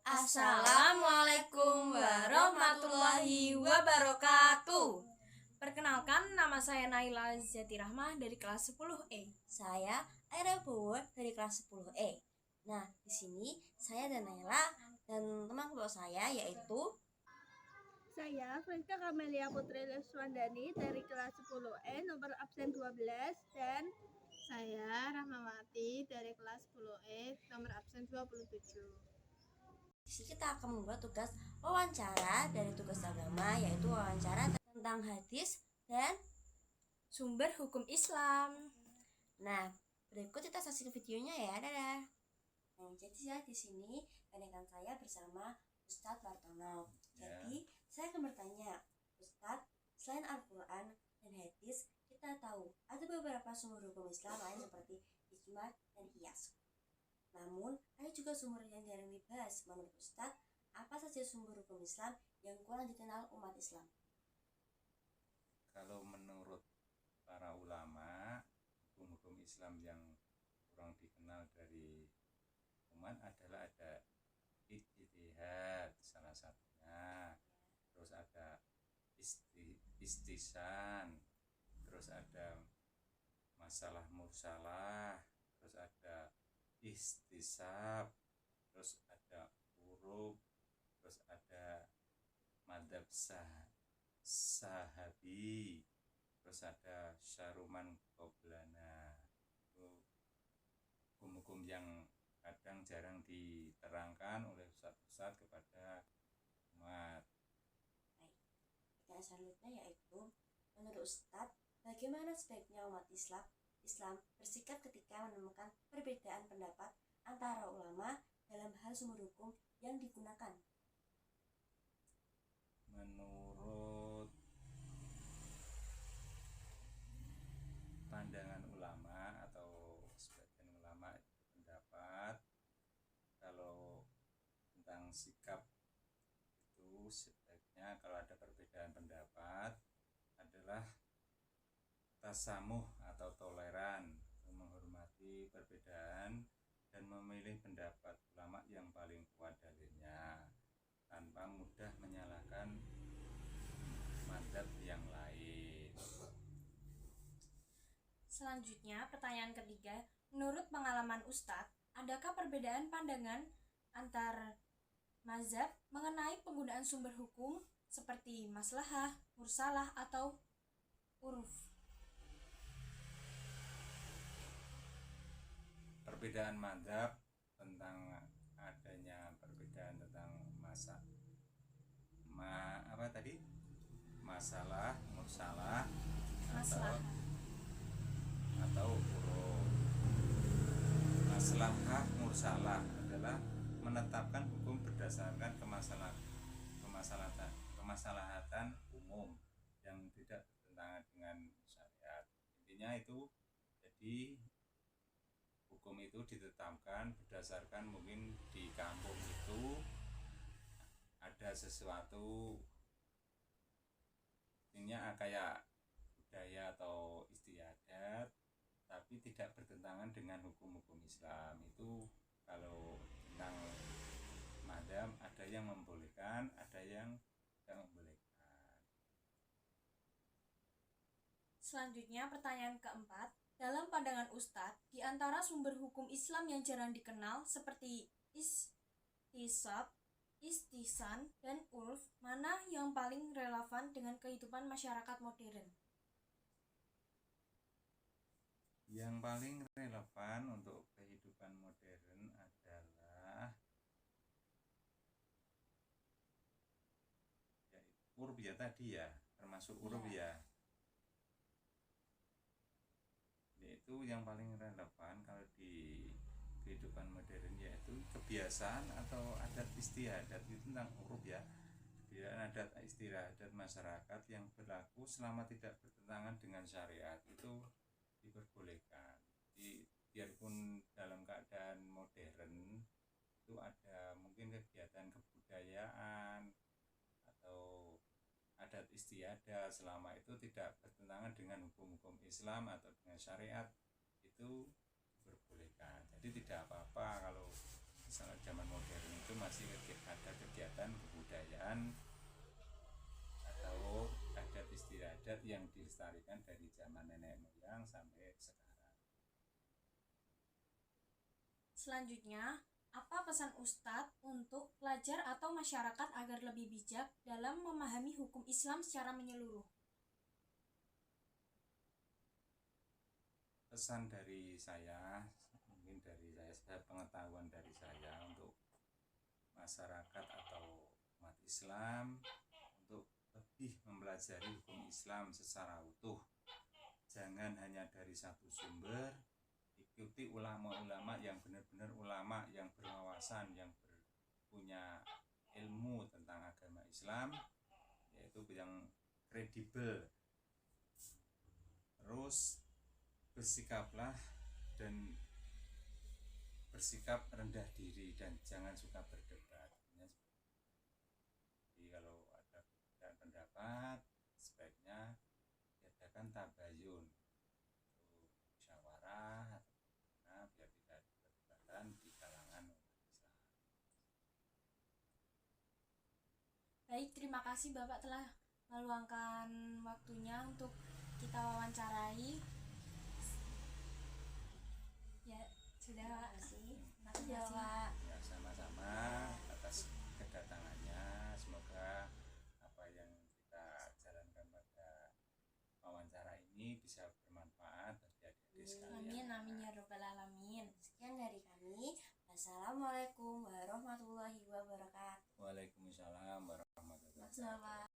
Assalamualaikum warahmatullahi wabarakatuh. Perkenalkan, nama saya Naila Zati Rahmah dari kelas 10E. Saya Aira Bowo dari kelas 10E. Nah, di sini saya dan Naila dan teman kelompok saya yaitu saya Friska Kamelia Putri Leswandani dari kelas 10E nomor absen 12 dan saya Rahmawati dari kelas 10E nomor absen 27. Di sini kita akan membuat tugas wawancara dari tugas agama, yaitu wawancara tentang hadis dan sumber hukum Islam. Nah, berikut kita saksikan videonya ya. Dadah. Nah, jadi di sini rekan saya bersama Ustadz Wartono. Jadi saya akan bertanya, Ustadz, selain Al-Quran dan hadis, kita tahu ada beberapa sumber hukum Islam lain seperti ijma dan qiyas. Namun, ada juga sumber yang jarang dibahas. Menurut Ustadz, apa saja sumber hukum Islam yang kurang dikenal umat Islam? Kalau menurut para ulama, hukum-hukum Islam yang kurang dikenal dari umat adalah ada ijtihad salah satunya, terus ada istisan, terus ada masalah mursalah, terus ada istisab, terus ada uruf, terus ada madhab sahabi, terus ada syaruman qoblana. Hukum-hukum yang kadang jarang diterangkan oleh ustadz kepada umat. Baik, pertanyaan selanjutnya yaitu, menurut Ustadz, bagaimana sebaiknya umat Islam bersikap ketika menemukan perbedaan pendapat antara ulama dalam hal sumber hukum yang digunakan? Menurut pandangan ulama atau sebagian ulama pendapat, kalau tentang sikap itu sebaiknya kalau ada perbedaan pendapat adalah tasamuh atau toleran, menghormati perbedaan dan memilih pendapat ulama yang paling kuat dalilnya tanpa mudah menyalahkan mazhab yang lain. Selanjutnya, pertanyaan ketiga, menurut pengalaman Ustadz, adakah perbedaan pandangan antar mazhab mengenai penggunaan sumber hukum seperti maslahah, mursalah, atau uruf? Perbedaan mazhab tentang adanya perbedaan tentang masalah, mursalah, atau uruf. Maslahah mursalah adalah menetapkan hukum berdasarkan kemaslahatan umum yang tidak bertentangan dengan syariat. Intinya itu, jadi hukum itu ditetapkan berdasarkan mungkin di kampung itu ada sesuatu, intinya kayak budaya atau istiadat, tapi tidak bertentangan dengan hukum-hukum Islam. Itu kalau tentang mazhab ada yang membolehkan, ada yang tidak membolehkan. Selanjutnya, pertanyaan keempat, dalam pandangan Ustadz, di antara sumber hukum Islam yang jarang dikenal seperti istisab, istisan, dan urf, mana yang paling relevan dengan kehidupan masyarakat modern? Yang paling relevan untuk kehidupan modern adalah uruf ya tadi ya, termasuk uruf ya. Yaitu yang paling relevan kalau di kehidupan modern, yaitu kebiasaan atau adat istiadat. Itu tentang uruf ya, kebiasaan adat istiadat masyarakat yang berlaku selama tidak bertentangan dengan syariat itu diperbolehkan. Biarpun dalam keadaan modern itu ada mungkin kegiatan kebudayaan atau adat istiadat, selama itu tidak bertentangan dengan hukum-hukum Islam atau dengan syariat, itu diperbolehkan. Jadi tidak apa-apa kalau misalnya zaman modern itu masih ada kegiatan kebudayaan atau adat istiadat yang dilestarikan dari zaman nenek moyang sampai sekarang. Selanjutnya, apa pesan Ustadz untuk pelajar atau masyarakat agar lebih bijak dalam memahami hukum Islam secara menyeluruh? Pesan dari saya, mungkin dari saya, pengetahuan dari saya untuk masyarakat atau umat Islam untuk lebih mempelajari hukum Islam secara utuh. Jangan hanya dari satu sumber, ikuti ulama-ulama yang benar-benar ulama yang berwawasan, yang punya ilmu tentang agama Islam, yaitu yang kredibel. Terus bersikaplah dan bersikap rendah diri dan jangan suka berdebat. Jadi kalau ada perbedaan pendapat, sebaiknya diadakan tabayun, musyawarah, biar tidak ada perdebatan di kalangan umat Islam. Baik, terima kasih Bapak telah meluangkan waktunya untuk kita wawancarai. Ya, sudah Pak. Terima kasih ya Pak. Ya, sama-sama atas kedatangannya. Semoga apa yang kita jalankan pada wawancara ini bisa bermanfaat bagi adik-adik sekalian. Amin, amin ya robbal alamin. Sekian dari kami. Wassalamualaikum warahmatullahi wabarakatuh. Waalaikumsalam warahmatullahi wabarakatuh.